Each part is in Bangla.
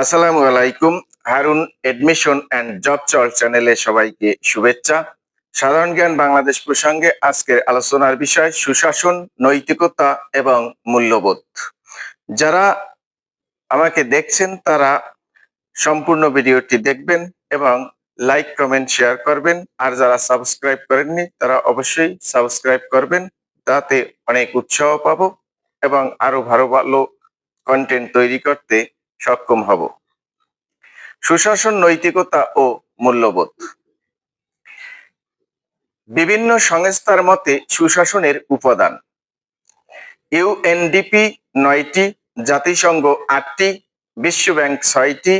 আসসালামু আলাইকুম। হারুন এডমিশন অ্যান্ড জব চল চ্যানেলে সবাইকে শুভেচ্ছা। সাধারণ জ্ঞান বাংলাদেশ প্রসঙ্গে আজকের আলোচনার বিষয় সুশাসন, নৈতিকতা এবং মূল্যবোধ। যারা আমাকে দেখছেন তারা সম্পূর্ণ ভিডিওটি দেখবেন এবং লাইক, কমেন্ট, শেয়ার করবেন। আর যারা সাবস্ক্রাইব করেননি তারা অবশ্যই সাবস্ক্রাইব করবেন। তাতে অনেক উৎসাহ পাবো এবং আরো ভালো ভালো কন্টেন্ট তৈরি করতে সক্ষম হব। সুশাসন, নৈতিকতা ও মূল্যবোধ। বিভিন্ন সংস্থার মতে সুশাসনের উপাদান: ইউএনডিপি ৯টি, জাতিসংঘ ৮টি, বিশ্বব্যাংক ৬টি,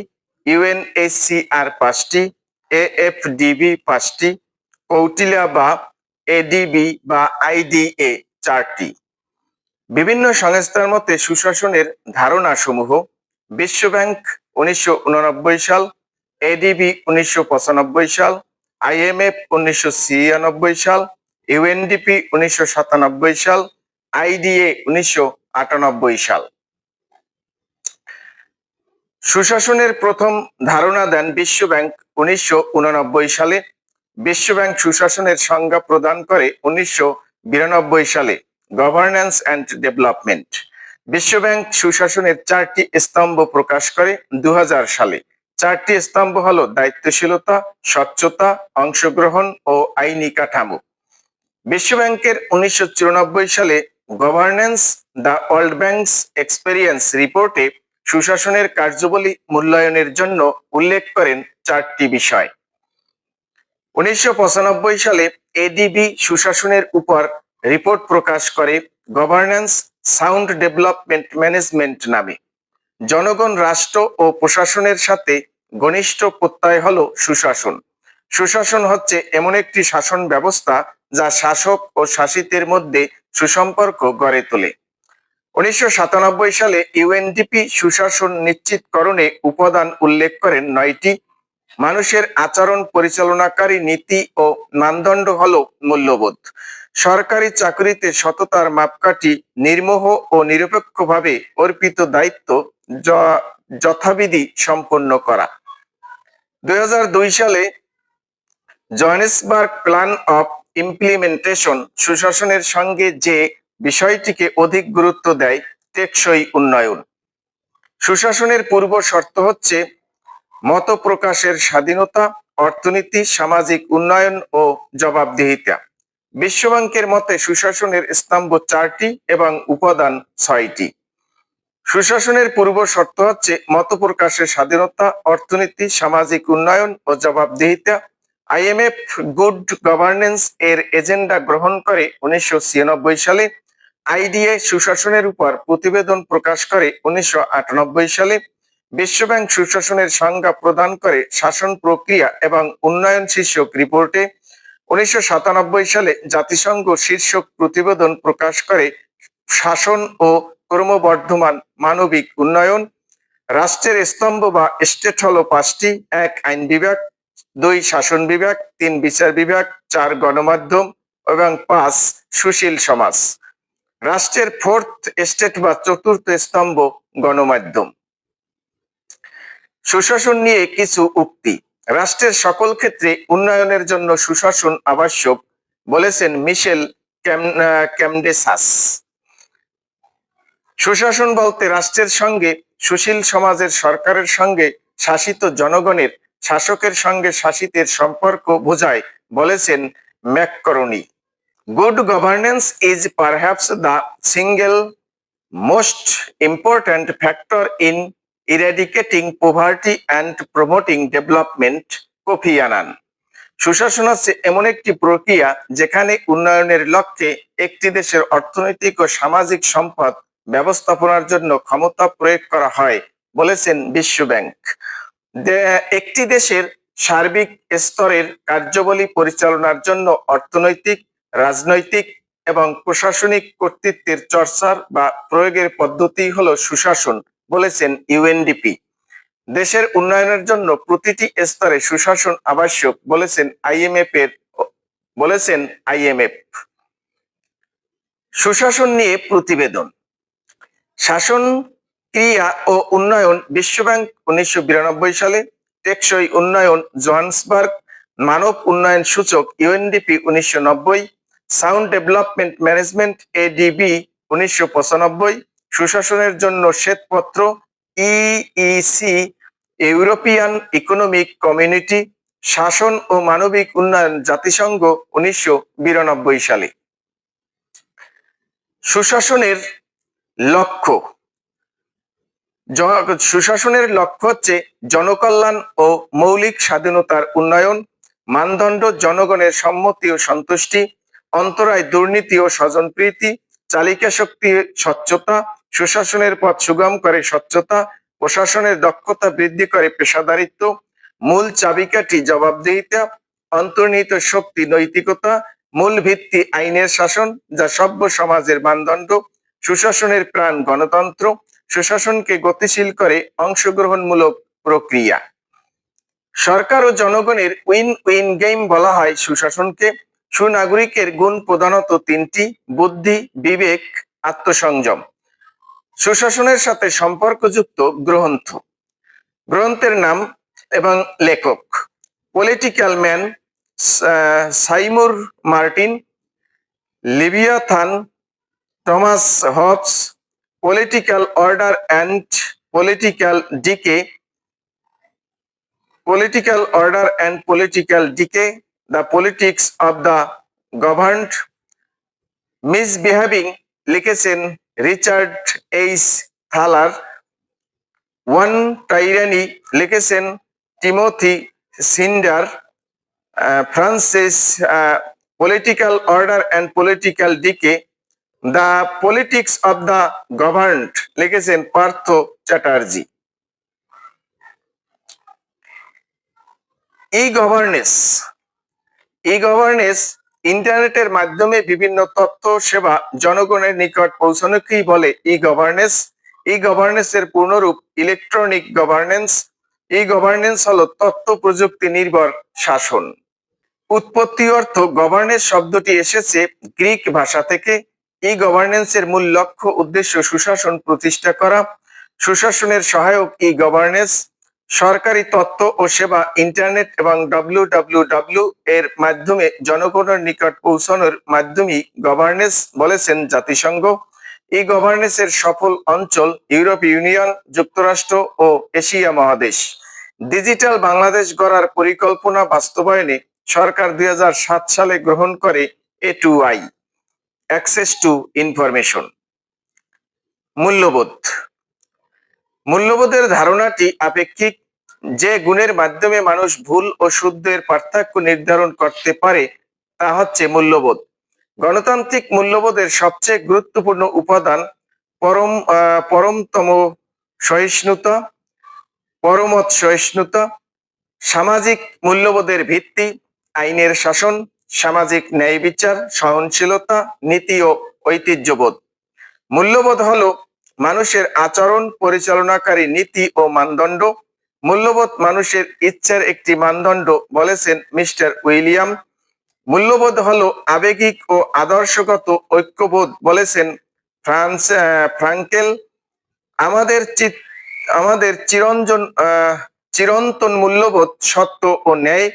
ইউএনএইচসিআর ৫টি, এএফডিবি ৫টি, কৌটিল্য বা এডিবি বা আইডিএ ৪টি। বিভিন্ন সংস্থার মতে সুশাসনের ধারণা সমূহ: বিশ্বব্যাংক ১৯৮৯ সাল, এডিবি ১৯৯৫ সাল, আইএমএফ ১৯৯৬ সাল, ইউএনডিপি ১৯৯৭ সাল, আইডিএ ১৯৯৮ সাল। সুশাসনের প্রথম ধারণা দেন বিশ্বব্যাংক ১৯৮৯ সালে। বিশ্বব্যাংক সুশাসনের সংজ্ঞা প্রদান করে ১৯৯২ সালে, গভর্নেন্স অ্যান্ড ডেভেলপমেন্ট। বিশ্বব্যাংক সুশাসনের ৪টি স্তম্ভ প্রকাশ করে ২০০০ সালে। ৪টি স্তম্ভ হলো দায়িত্বশীলতা, স্বচ্ছতা, অংশগ্রহণ ও আইনি কাঠামো। বিশ্বব্যাংকের ১৯৯৪ সালে governance the world banks experience রিপোর্টে সুশাসনের কার্যাবলী মূল্যায়নের জন্য উল্লেখ করেন ৪টি বিষয়। ১৯৯৫ সালে এডিবি সুশাসনের উপর রিপোর্ট প্রকাশ করে গভর্নেন্স সাউন্ড ডেভেলপমেন্ট ম্যানেজমেন্ট নামে। জনগণ, রাষ্ট্র ও প্রশাসনের সাথে ঘনিষ্ঠ প্রত্যয় হলো সুশাসন। সুশাসন হচ্ছে এমন একটি শাসন ব্যবস্থা যা শাসক ও শাসিতের মধ্যে সুসম্পর্ক গড়ে তোলে। ১৯৯৭ সালে ইউএনডিপি সুশাসন নিশ্চিতকরণে উপাদান উল্লেখ করেন ৯টি। মানুষের আচরণ পরিচালনাকারী নীতি ও মানদণ্ড হলো মূল্যবোধ। সরকারি চাকরিতে সততার মাপকাঠি নির্মোহ ও নিরপেক্ষভাবে অর্পিত দায়িত্ব যথাবিধি সম্পন্ন করা। ২০০২ সালে জোহানেসবার্গ প্ল্যান অফ ইমপ্লিমেন্টেশন সুশাসনের সঙ্গে যে বিষয়টিকে অধিক গুরুত্ব দেয় টেকসই উন্নয়ন। সুশাসনের পূর্ব শর্ত হচ্ছে মত প্রকাশের স্বাধীনতা, অর্থনীতি, সামাজিক উন্নয়ন ও জবাবদিহিতা। বিশ্বব্যাংকের মতে সুশাসনের স্তম্ভ ৪টি এবং উপাদান ৬টি। সুশাসনের পূর্ব শর্ত হচ্ছে মত প্রকাশের স্বাধীনতা, অর্থনীতি, সামাজিক উন্নয়ন ও জবাবদিহিতা। আইএমএফ গুড গভর্নেন্স এর এজেন্ডা গ্রহণ করে ১৯৯৬ সালে। আইডিএ সুশাসনের উপর প্রতিবেদন প্রকাশ করে ১৯৯৮ সালে। বিশ্বব্যাংক সুশাসনের সংজ্ঞা প্রদান করে শাসন প্রক্রিয়া এবং উন্নয়ন শীর্ষক রিপোর্টে। ১৯৯৭ সালে জাতিসংঘ শীর্ষক প্রতিবেদন প্রকাশ করে শাসন ও ক্রমবর্ধমান মানবিক উন্নয়ন। রাষ্ট্রের স্তম্ভ বা স্টেট হলো ৫টি: ১ আইন বিভাগ, ২ শাসন বিভাগ, ৩ বিচার বিভাগ, ৪ গণমাধ্যম এবং ৫ সুশীল সমাজ। রাষ্ট্রের ফোর্থ স্টেট বা চতুর্থ স্তম্ভ গণমাধ্যম। সুশাসন নিয়ে কিছু উক্তি: রাষ্ট্রের সকল ক্ষেত্রে উন্নয়নের জন্য সুশাসন আবশ্যক, বলেছেন মিশেল ক্যামডেসাস। সুশাসন বলতে রাষ্ট্রের সঙ্গে সুশীল সমাজের, সরকারের সঙ্গে শাসিত জনগণের, শাসকের সঙ্গে শাসিতের সম্পর্ক বোঝায়, বলেছেন ম্যাককরনি। Good governance is perhaps the single most important factor in eradicating poverty and promoting development, Kofi Annan. সুশাসন হচ্ছে এমন একটি প্রক্রিয়া যেখানে উন্নয়নের লক্ষ্যে একটি দেশের অর্থনৈতিক ও সামাজিক সম্পদ ব্যবস্থাপনার জন্য ক্ষমতা প্রয়োগ করা হয়, বলেছেন বিশ্বব্যাংক। একটি দেশের সার্বিক স্তরের কার্যাবলী পরিচালনার জন্য অর্থনৈতিক, রাজনৈতিক এবং প্রশাসনিক কর্তৃত্বের চর্চার বা প্রয়োগের পদ্ধতি হলো সুশাসন, বলেছেন ইউএনডিপি। দেশের উন্নয়নের জন্য প্রতিটি স্তরে সুশাসন আবশ্যক, বলেছেন আইএমএফ। সুশাসন নিয়ে প্রতিবেদন: শাসন ক্রিয়া ও উন্নয়ন বিশ্বব্যাংক 1992 সালে, টেকসই উন্নয়ন জোহান্সবার্গ, মানব উন্নয়ন সূচক UNDP 1990, sound development management ADB 1995, সুশাসনের জন্য শ্বেতপত্র ইইসি, ইউরোপিয়ান ইকোনমিক কমিউনিটি, শাসন ও মানবিক উন্নয়ন জাতিসংঘ 1992 সালে। সুশাসনের লক্ষ্য। সুশাসনের লক্ষ্য হচ্ছে জনকল্যাণ ও মৌলিক স্বাধীনতার উন্নয়ন, মানদণ্ড জনগণের সম্মতি ও সন্তুষ্টি, অন্তরায় দুর্নীতি ও স্বজনপ্রীতি, চালিকা শক্তি স্বচ্ছতা, সুশাসনের পথ সুগম করে স্বচ্ছতা, প্রশাসনের দক্ষতা বৃদ্ধি করে পেশাদারিত্ব, মূল চাবিকাঠি জবাবদিহিতা, অন্তর্নিহিত শক্তি নৈতিকতা, মূল ভিত্তি আইনের শাসন যা সভ্য সমাজের মানদণ্ড, সুশাসনের প্রাণ গণতন্ত্র, সুশাসনকে গতিশীল করে অংশগ্রহণমূলক প্রক্রিয়া। সরকার ও জনগণের উইন উইন গেম বলা হয় সুশাসনকে। সুনাগরিকের গুণ প্রধানত তিনটি: বুদ্ধি, বিবেক, আত্মসংযম। সুশাসনের সাথে সম্পর্কযুক্ত গ্রন্থ। গ্রন্থের নাম এবং লেখক: political man Seymour Martin, Leviathan Thomas Hobbes, political order and political decay, political order and political decay, the politics of the governed, misbehaving লিখেছেন Richard H Thaler, on tyranny লিখেছেন Timothy Snyder, Francis, political order and political decay, the politics of the governed লিখেছেন Partha Chatterjee. E governance. E governance ইন্টারনেটের মাধ্যমে বিভিন্ন তথ্য সেবা জনগণের নিকট পৌঁছানোকেই বলে ই গভর্নেন্স। ই গভর্নেন্সের পূর্ণরূপ ইলেকট্রনিক গভর্নেন্স। ই গভর্নেন্স হলো তথ্য প্রযুক্তি নির্ভর শাসন। উৎপত্তি অর্থ গভর্নেন্স শব্দটি এসেছে গ্রিক ভাষা থেকে। ই গভর্নেন্সের মূল লক্ষ্য উদ্দেশ্য সুশাসন প্রতিষ্ঠা করা। সুশাসনের সহায়ক ই গভর্নেন্স। সরকারি তথ্য ও সেবা ইন্টারনেট এবং www এর মাধ্যমে জনগণের নিকট পৌঁছানোর মাধ্যমেই গভর্নেন্স বলেছেন জাতিসংঘ। ই গভর্নেন্সের সফল অঞ্চল ইউরোপ ইউনিয়ন, যুক্তরাষ্ট্র ও এশিয়া মহাদেশ। ডিজিটাল বাংলাদেশ গড়ার পরিকল্পনা বাস্তবায়নে সরকার 2007 সালে গ্রহণ করে A2I, অ্যাক্সেস টু ইনফরমেশন। মূল্যবোধ। মূল্যবোধের ধারণাটি আপেক্ষিক। যে গুণের মাধ্যমে মানুষ ভুল ও শুদ্ধের পার্থক্য নির্ধারণ করতে পারে তা হচ্ছে মূল্যবোধ। গণতান্ত্রিক মূল্যবোধের সবচেয়ে গুরুত্বপূর্ণ উপাদান পরমতম সহিষ্ণুতা, পরমত সহিষ্ণুতা। সামাজিক মূল্যবোধের ভিত্তি আইনের শাসন, সামাজিক ন্যায় বিচার, সহনশীলতা, নীতি ও ঐতিহ্যবোধ। মূল্যবোধ হলো মানুষের আচরণ পরিচালনাকারী নীতি ও মানদণ্ড। মূল্যবোধ মানুষের ইচ্ছার একটি মানদণ্ড বলেছেন মিস্টার উইলিয়াম। মূল্যবোধ হলো আবেগিক ও আদর্শগত ঐক্যবোধ বলেছেন ফ্রাঙ্কেল। আমাদের চিরন্তন মূল্যবোধ সত্য ও ন্যায়।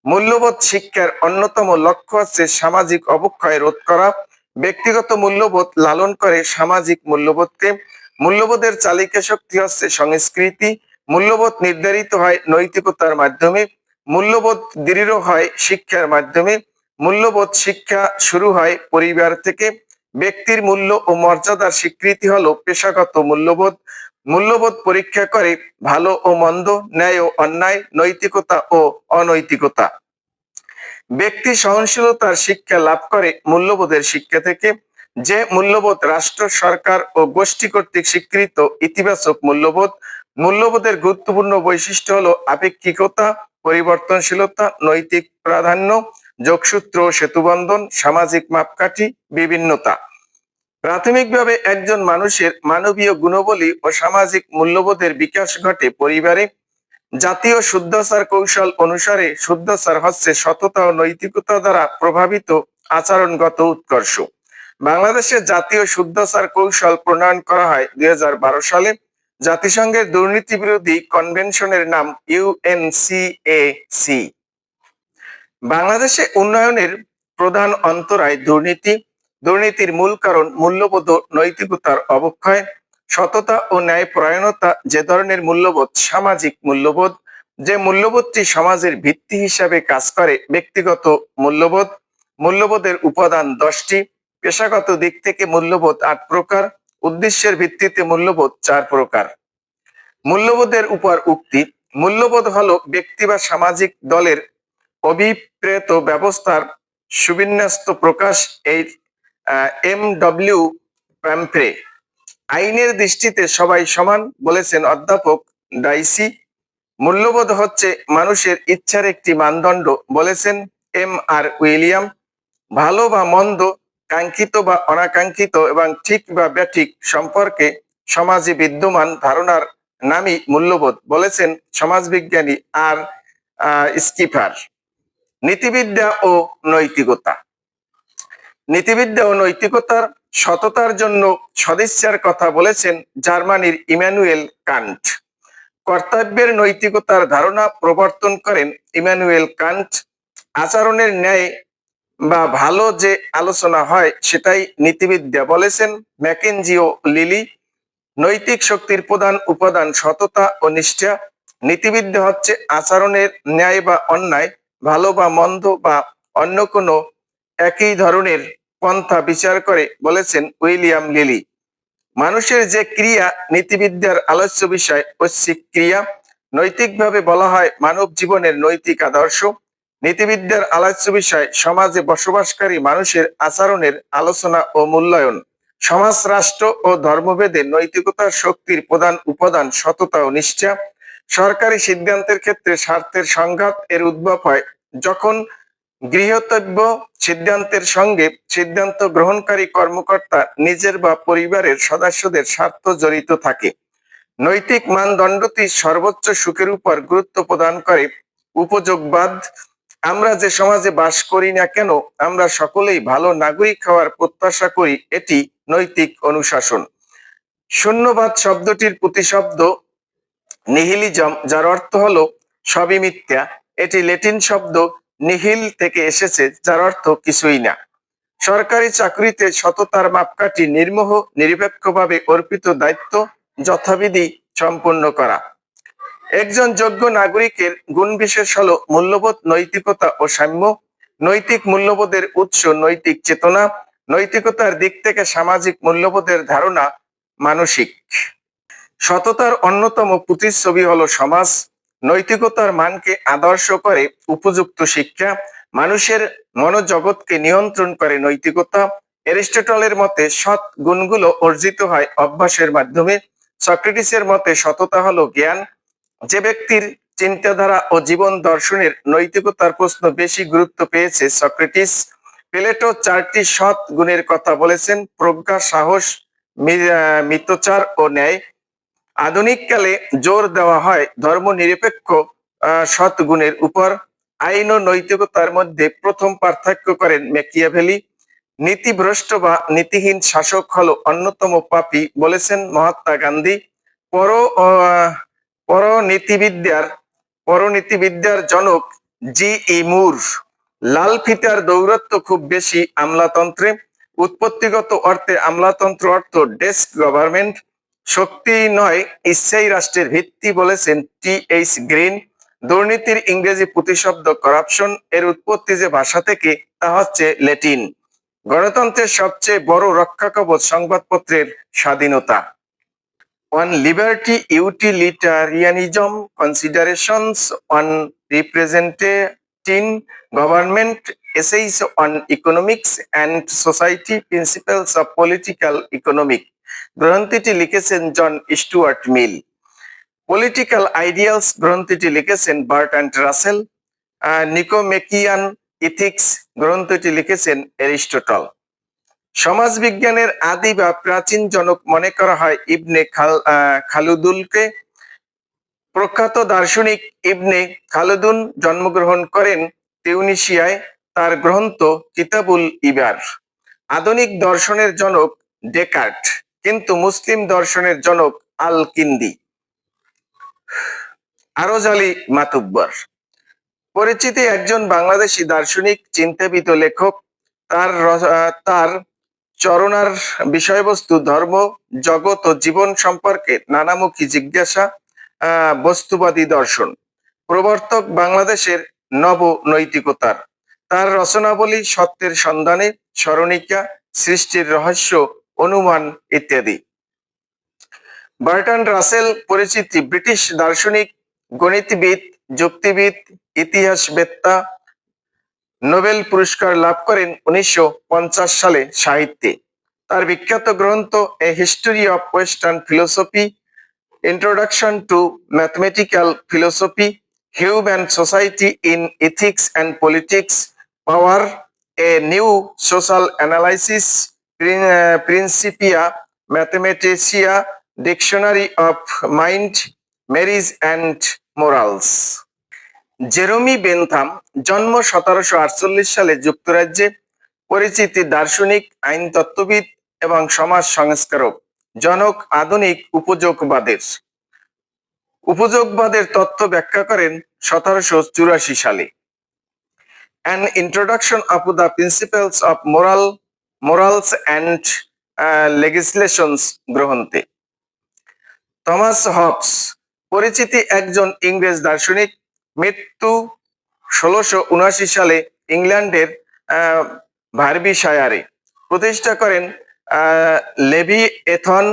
মূল্যবোধ শিক্ষার অন্যতম লক্ষ্য হচ্ছে সামাজিক অবক্ষয় রোধ করা। ব্যক্তিগত মূল্যবোধ লালন করে সামাজিক মূল্যবোধকে। মূল্যবোধের চালিকা শক্তি হচ্ছে সংস্কৃতি। মূল্যবোধ নির্ধারিত হয় নৈতিকতার মাধ্যমে। মূল্যবোধ দৃঢ় হয় শিক্ষার মাধ্যমে। মূল্যবোধ শিক্ষা শুরু হয় পরিবার থেকে। ব্যক্তির মূল্য ও মর্যাদার স্বীকৃতি হলো পেশাগত মূল্যবোধ। মূল্যবোধ পরীক্ষা করে ভালো ও মন্দ, ন্যায় ও অন্যায়, নৈতিকতা ও অনৈতিকতা। ব্যক্তি সহনশীলতার শিক্ষা লাভ করে মূল্যবোধের শিক্ষা থেকে। যে মূল্যবোধ রাষ্ট্র, সরকার ও গোষ্ঠী কর্তৃক স্বীকৃত ইতিবাচক মূল্যবোধ। মূল্যবোধের গুরুত্বপূর্ণ বৈশিষ্ট্য হলো আপেক্ষিকতা, পরিবর্তনশীলতা, নৈতিক প্রাধান্য, যোগসূত্র ও সেতুবন্ধন, সামাজিক মাপকাঠি, বিভিন্নতা। প্রাথমিকভাবে একজন মানুষের মানবীয় গুণাবলী ও সামাজিক মূল্যবোধের বিকাশ ঘটে পরিবারে। জাতীয় শুদ্ধাচার কৌশল অনুসারে শুদ্ধাচার হচ্ছে সততা ও নৈতিকতা দ্বারা প্রভাবিত আচরণগত উৎকর্ষ। বাংলাদেশের জাতীয় শুদ্ধাচার কৌশল প্রণয়ন করা হয় 2012 সালে। জাতিসংঘের দুর্নীতি বিরোধী কনভেনশনের নাম ইউএনসিএসি। বাংলাদেশে উন্নয়নের প্রধান অন্তরায় দুর্নীতি। দুর্নীতির মূল কারণ মূল্যবোধ ও নৈতিকতার অবক্ষয়। সততা ও ন্যায়পরায়ণতা যে ধরনের মূল্যবোধ সামাজিক মূল্যবোধ, যে মূল্যবোধটি সমাজের ভিত্তি হিসাবে কাজ করে। ব্যক্তিগত মূল্যবোধ, মূল্যবোধের উপাদান 10টি। পেশাগত দিক থেকে মূল্যবোধ 8 প্রকার। উদ্দেশ্যের ভিত্তিতে মূল্যবোধ 4 প্রকার। মূল্যবোধের উপর উক্তি। মূল্যবোধ হলো ব্যক্তি বা সামাজিক দলের অভিপ্রেত ব্যবস্থার সুবিন্যস্ত প্রকাশ। এই এম.ডব্লিউ. প্যাম্প্রে। আইনের দৃষ্টিতে সবাই সমান বলেছেন অধ্যাপক ডাইসি। মূল্যবোধ হচ্ছে মানুষের ইচ্ছার একটি মানদণ্ড বলেছেন এম.আর. উইলিয়াম। ভালো বা মন্দ, কাঙ্ক্ষিত বা অনাকাঙ্ক্ষিত এবং ঠিক বা ব্যাঠিক সম্পর্কে সমাজে বিদ্যমান ধারণার নামই মূল্যবোধ বলেছেন সমাজবিজ্ঞানী আর স্কিফার। নীতিবিদ্যা ও নৈতিকতা। নীতিবিদ্যা ও নৈতিকতার সততার জন্য সদিচ্ছার কথা বলেছেন জার্মানির ইমানুয়েল কান্ট। কর্তব্যের নৈতিকতার ধারণা প্রবর্তন করেন ইমানুয়েল কান্ট। আচরণের ন্যায় বা ভালো যে আলোচনা হয় সেটাই নীতিবিদ্যা বলেছেন ম্যাকেনজি ও লিলি। নৈতিক শক্তির প্রধান উপাদান সততা ও নিষ্ঠা। নীতিবিদ্যা হচ্ছে আচরণের ন্যায় বা অন্যায়, ভালো বা মন্দ বা অন্য কোনো একই ধরনের পন্থা বিচার করে বলেছেন উইলিয়াম লিলি। মানুষের যে ক্রিয়া নীতিবিদ্যার আলোচ্য বিষয় ঐচ্ছিক ক্রিয়া। নৈতিকভাবে বলা হয় মানব জীবনের নৈতিক আদর্শ। নীতিবিদ্যার আলোচ্য বিষয় সমাজে বসবাসকারী মানুষের আচরণের আলোচনা ও মূল্যায়ন। সমাজ, রাষ্ট্র ও ধর্মভেদে নৈতিকতার শক্তির প্রধান উপাদান সততা ও নিষ্ঠা। সরকারি সিদ্ধান্তের ক্ষেত্রে স্বার্থের সংঘাত এর উদ্ভব হয় যখন গৃহীতব্য সিদ্ধান্তের সঙ্গে সিদ্ধান্ত গ্রহণকারী কর্মকর্তা নিজের বা পরিবারের সদস্যদের স্বার্থ জড়িত থাকে। নৈতিক মানদণ্ডটি সর্বোচ্চ সুখের উপর গুরুত্ব প্রদান করে উপযোগবাদ। আমরা যে সমাজে বাস করি না কেন আমরা সকলেই ভালো নাগরিক হওয়ার প্রত্যাশা করি, এটি নৈতিক অনুশাসন। শূন্যবাদ শব্দটির প্রতিশব্দ নিহিলিজম, যার অর্থ হলো সবই মিথ্যা। এটি ল্যাটিন শব্দ নিহিল থেকে এসেছে, যার অর্থ কিছুই না। সরকারি চাকরিতে সততার মাপকাঠি নির্মোহ নিরপেক্ষভাবে অর্পিত দায়িত্ব যথাবিধি সম্পন্ন করা। একজন যোগ্য নাগরিকের গুণ বিশেষ হলো মূল্যবোধ, নৈতিকতা ও সাম্য। নৈতিক মূল্যবোধের উৎস নৈতিক চেতনা। নৈতিকতার দিক থেকে সামাজিক মূল্যবোধের ধারণা মানসিক। সততার অন্যতম প্রতিচ্ছবি হলো সমাজ। নৈতিকতার মানকে আদর্শ করে উপযুক্ত শিক্ষা। মানুষের মনোজগৎকে নিয়ন্ত্রণ করে নৈতিকতা। অ্যারিস্টটলের মতে সৎ গুণগুলো অর্জিত হয় অভ্যাসের মাধ্যমে। সক্রেটিসের মতে সততা হলো জ্ঞান। যে ব্যক্তির চিন্তাধারা ও জীবন দর্শনের নৈতিকতার প্রশ্ন বেশি গুরুত্ব পেয়েছে সক্রেটিস। প্লেটো 4টি সৎ গুণের কথা বলেছেন: প্রজ্ঞা, সাহস, মিতচার ও ন্যায়। আধুনিক কালে জোর দেওয়া হয় ধর্মনিরপেক্ষ সৎ গুণের উপর। আইন ও নৈতিকতার মধ্যে প্রথম পার্থক্য করেন ম্যাকিয়াভেলি। নীতিভ্রষ্ট বা নীতিহীন শাসক হলো অন্যতম পাপী বলেছেন মহাত্মা গান্ধী। পরনীতিবিদ্যার জনক জি.ই. মুর। লাল ফিতার দৌরত্ব খুব বেশি আমলাতন্ত্রে। উৎপত্তিগত অর্থে আমলাতন্ত্র অর্থ ডেস্ক গভর্নমেন্ট। শক্তি নয় ইচ্ছাই রাষ্ট্রের ভিত্তি বলেছেন টি.এইচ. গ্রিন। দুর্নীতির ইংরেজি প্রতিশব্দ করাপশন। এর উৎপত্তি যে ভাষা থেকে তা হচ্ছে ল্যাটিন। গণতন্ত্রের সবচেয়ে বড় রক্ষাকবচ সংবাদপত্রের স্বাধীনতা। On liberty, utilitarianism, considerations on representing government, essays on economics and society, principles of political economic। গ্রন্থটি লিখেছেন জন স্টুয়ার্ট মিল। পলিটিক্যাল আইডিয়ালস গ্রন্থটি লিখেছেন বার্ট্রান্ড রাসেল। নিকোমেকিয়ান ইথিক্স গ্রন্থটি লিখেছেন অ্যারিস্টটল। সমাজবিজ্ঞানের আদি বা প্রাচীন জনক মনে করা হয় ইবনে খালদুনকে। প্রখ্যাত দার্শনিক ইবনে খালদুন জন্মগ্রহণ করেন তিউনিসিয়ায়। তার গ্রন্থ কিতাবুল ইবার। আধুনিক দর্শনের জনক ডেকার্ট, কিন্তু মুসলিম দর্শনের জনক আল কিন্দি। আরজ-আলী মাতুব্বর পরিচিতি একজন বাংলাদেশী দার্শনিক, চিন্তাবিদ ও লেখক। তার চরণার বিষয়বস্তু ধর্ম, জগৎ ও জীবন সম্পর্কে নানামুখী জিজ্ঞাসা, বস্তুবাদী দর্শন। প্রবর্তক বাংলাদেশের নব নৈতিকতার। তার রচনাবলী সত্যের সন্ধানে, স্মরণিকা, সৃষ্টির রহস্য, অনুমান ইত্যাদি। বার্ট্রান্ড রাসেল পরিচিতি ব্রিটিশ দার্শনিক, গণিতবিদ, যুক্তিবিদ, ইতিহাসবেত্তা। নোবেল পুরস্কার লাভ করেন 1950 সালে সাহিত্যে। তার বিখ্যাত গ্রন্থ a history of western philosophy, introduction to mathematical philosophy, human society in ethics and politics, power, a new social analysis, Principia Mathematica, dictionary of mind, marriage and morals. Jeremy Bentham জন্ম 1748 সালে যুক্তরাজ্যে। পরিচিতি দার্শনিক, আইনতত্ত্ববিদ এবং সমাজ সংস্কারক। জনক আধুনিক উপযোগবাদের। উপযোগবাদের তত্ত্ব ব্যাখ্যা করেন 1784 সালে। An introduction of the principles of morals and legislations গ্রন্থে। থমাস হবস পরিচিতি একজন ইংরেজ দার্শনিক। মৃত্যু 1679 সালে ইংল্যান্ডের ভার্বিশায়ারে। প্রতিষ্ঠা করেন লেভিয়েথন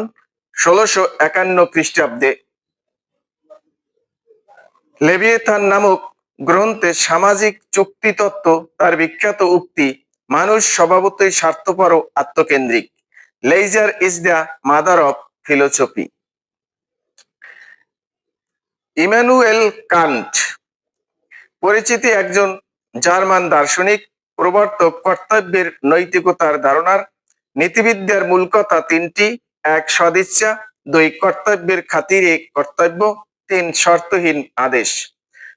1651 খ্রিস্টাব্দে। লেভিয়েথান নামক গ্রন্থে সামাজিক যুক্তিতত্ত্ব। তার বিখ্যাত উক্তি, মানুষ স্বভাবতই স্বার্থপর ও আত্মকেন্দ্রিক। Leisure is the mother of philosophy. Immanuel Kant পরিচিতি একজন জার্মান দার্শনিক, প্রবর্তক কর্তব্যের নৈতিকতার ধারণার। নীতিবিদ্যার মূল কথা তিনটি: 1 সদিচ্ছা, 2 কর্তব্যের খাতিরে কর্তব্য, 3 শর্তহীন আদেশ।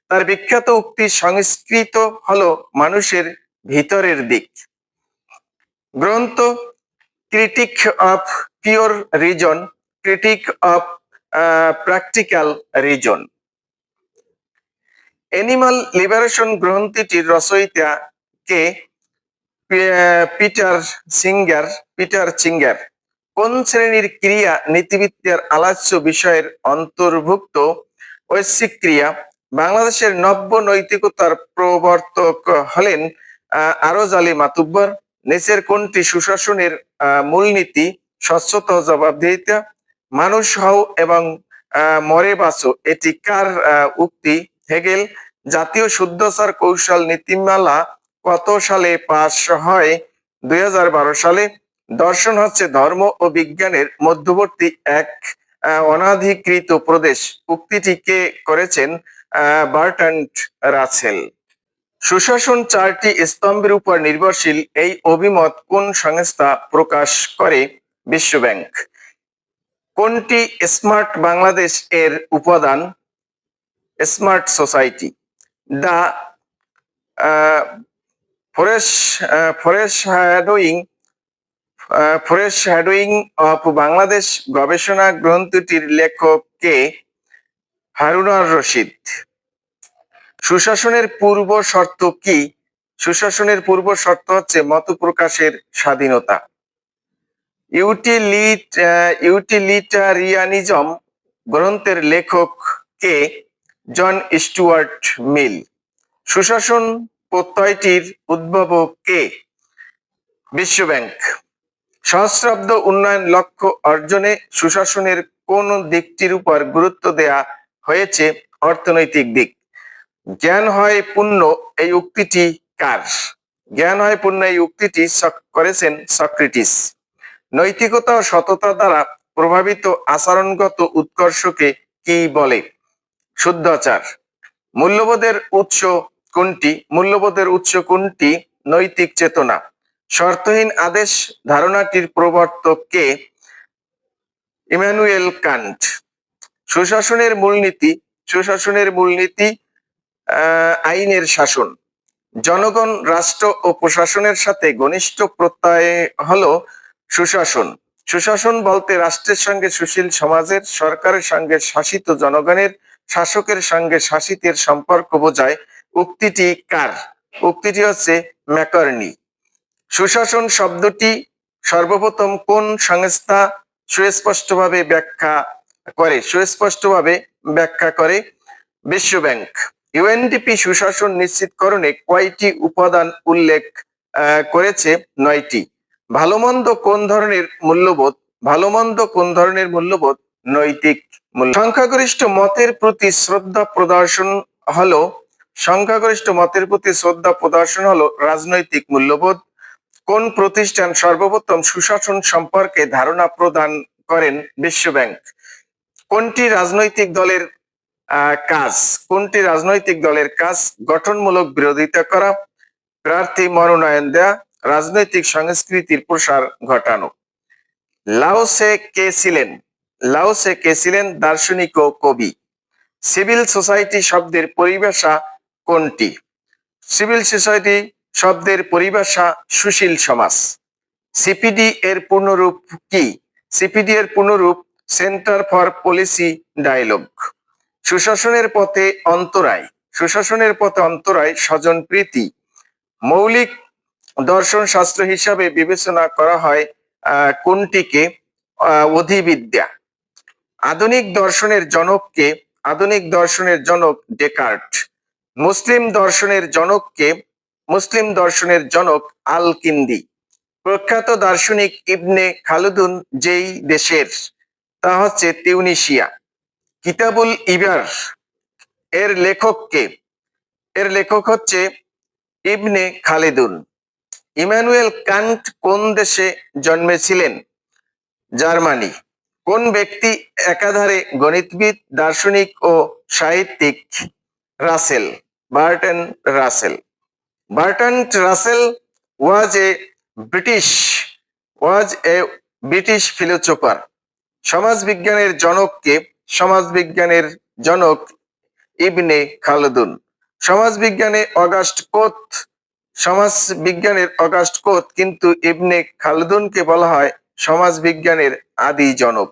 তার বিখ্যাত উক্তি, সংস্কৃত হলো মানুষের ভিতরের দিক। গ্রন্থ critique of pure reason, critique of practical reason. Animal liberation গ্রন্থটির রচয়িতা কে? Peter singer. কোন শ্রেণীর ক্রিয়া নীতিবিদ্যার আলোচ্য বিষয়ের অন্তর্ভুক্ত? ঐচ্ছিক ক্রিয়া। বাংলাদেশের নব্য নৈতিকতার প্রবর্তক হলেন আরজ-আলী মাতুব্বর। নিচের কোনটি সুশাসনের মূলনীতি? স্বচ্ছতা ও জবাবদিহিতা। মানুষ হও এবং মরে বাঁচো, এটি কার উক্তি? হেগেল। জাতীয় শুদ্ধাচার কৌশল নীতিমালা কত সালে পাশ হয়? 2012 সালে। দর্শন হচ্ছে ধর্ম ও বিজ্ঞানের মধ্যবর্তী এক অনাধিকৃত প্রদেশ। উক্তিটি কে করেছেন? বার্ট্রান্ড রাসেল। সুশাসন 4টি স্তম্ভের উপর নির্ভরশীল, এই অভিমত কোন সংস্থা প্রকাশ করে? বিশ্ব ব্যাংক। কোনটি স্মার্ট বাংলাদেশ এর উপাদান? Smart society. The foreshadowing of Bangladesh গবেষণা গ্রন্থটির লেখক কে? হারুনার রশিদ। সুশাসনের পূর্ব শর্ত কি? সুশাসনের পূর্ব শর্ত হচ্ছে মত প্রকাশের স্বাধীনতা। ইউটিলিটারিয়ানিজম গ্রন্থের লেখক কে? জন স্টুয়ার্ট মিল। সুশাসন প্রত্যয়টির উদ্ভাবক কে? বিশ্ব ব্যাংক। সহস্রাব্দ উন্নয়ন লক্ষ্য অর্জনে সুশাসনের কোন দিকটির উপর গুরুত্ব দেয়া হয়েছে? অর্থনৈতিক দিক। জ্ঞান হয় পুণ্য, এই উক্তিটি কার? জ্ঞান হয় পুণ্য, এই উক্তিটি করেছেন সক্রেটিস। নৈতিকতা ও সততা দ্বারা প্রভাবিত আচরণগত উৎকর্ষকে কি বলে? শুদ্ধাচার। মূল্যবোধের উৎস কোনটি? মূল্যবোধের উৎস কোনটি? নৈতিক চেতনা। শর্তহীন আদেশ ধারণাটির প্রবর্তক কে? Immanuel Kant. সুশাসনের মূলনীতি। সুশাসনের মূলনীতি আইনের শাসন। জনগণ, রাষ্ট্র ও প্রশাসনের সাথে ঘনিষ্ঠ প্রত্যয় হলো সুশাসন। সুশাসন বলতে রাষ্ট্রের সঙ্গে সুশীল সমাজের, সরকারের সঙ্গে শাসিত জনগণের, শাসকের সঙ্গে শাসিতের সম্পর্ক বোঝায়। উক্তিটি কার? উক্তিটি হচ্ছে ম্যাকার্নি। সুশাসন শব্দটি সর্বপ্রথম কোন সংস্থা সুস্পষ্টভাবে ব্যাখ্যা করে? বিশ্ব ব্যাংক। ইউএনডিপি সুশাসন নিশ্চিতকরণে কয়টি উপাদান উল্লেখ করেছে? 9টি। ভালো মন্দ কোন ধরনের মূল্যবোধ? ভালো মন্দ কোন ধরনের মূল্যবোধ? নৈতিক মূল্য। সংখ্যাগরিষ্ঠ মতের প্রতি শ্রদ্ধা প্রদর্শন হলো রাজনৈতিক মূল্যবোধ। কোন প্রতিষ্ঠান সর্বপ্রথম সুশাসন সম্পর্কে ধারণা প্রদান করেন? বিশ্ব ব্যাংক। কোনটি রাজনৈতিক দলের কাজ? গঠনমূলক বিরোধিতা করা, প্রার্থী মনোনয়ন দেয়া, রাজনৈতিক সংস্কৃতির প্রসার ঘটানো। লাও সে কে ছিলেন? দার্শনিক ও কবি। সিভিল সোসাইটি শব্দের পরিভাষা কোনটি? সিভিল সোসাইটি শব্দের পরিভাষা সুশীল সমাজ। সিপিডি এর পূর্ণরূপ কি? সিপিডি এর পূর্ণরূপ সেন্টার ফর পলিসি ডায়ালগ। সুশাসনের পথে অন্তরায় স্বজনপ্রীতি। মৌলিক দর্শন শাস্ত্র হিসাবে বিবেচনা করা হয় কোনটিকে? অধিবিদ্যা। আধুনিক দর্শনের জনক ডেকার্ট। মুসলিম দর্শনের জনক আল কিন্দি। প্রখ্যাত দার্শনিক ইবনে খালদুন যেই দেশের? তা হচ্ছে তিউনিসিয়া। কিতাবুল ইবার এর লেখক কে? এর লেখক হচ্ছে ইবনে খালেদুন। ইমানুয়েল কান্ট কোন দেশে জন্মেছিলেন? জার্মানি। কোন ব্যক্তি একাধারে গণিতবিদ, দার্শনিক ও সাহিত্যিক? Bertrand Rasel was a British philosopher. সমাজবিজ্ঞানের জনক কে? সমাজবিজ্ঞানের জনক ইবনে খালদুন। সমাজবিজ্ঞানের অগাস্ট কোত, কিন্তু ইবনে খালদুনকে বলা হয় সমাজবিজ্ঞানের আদি জনক।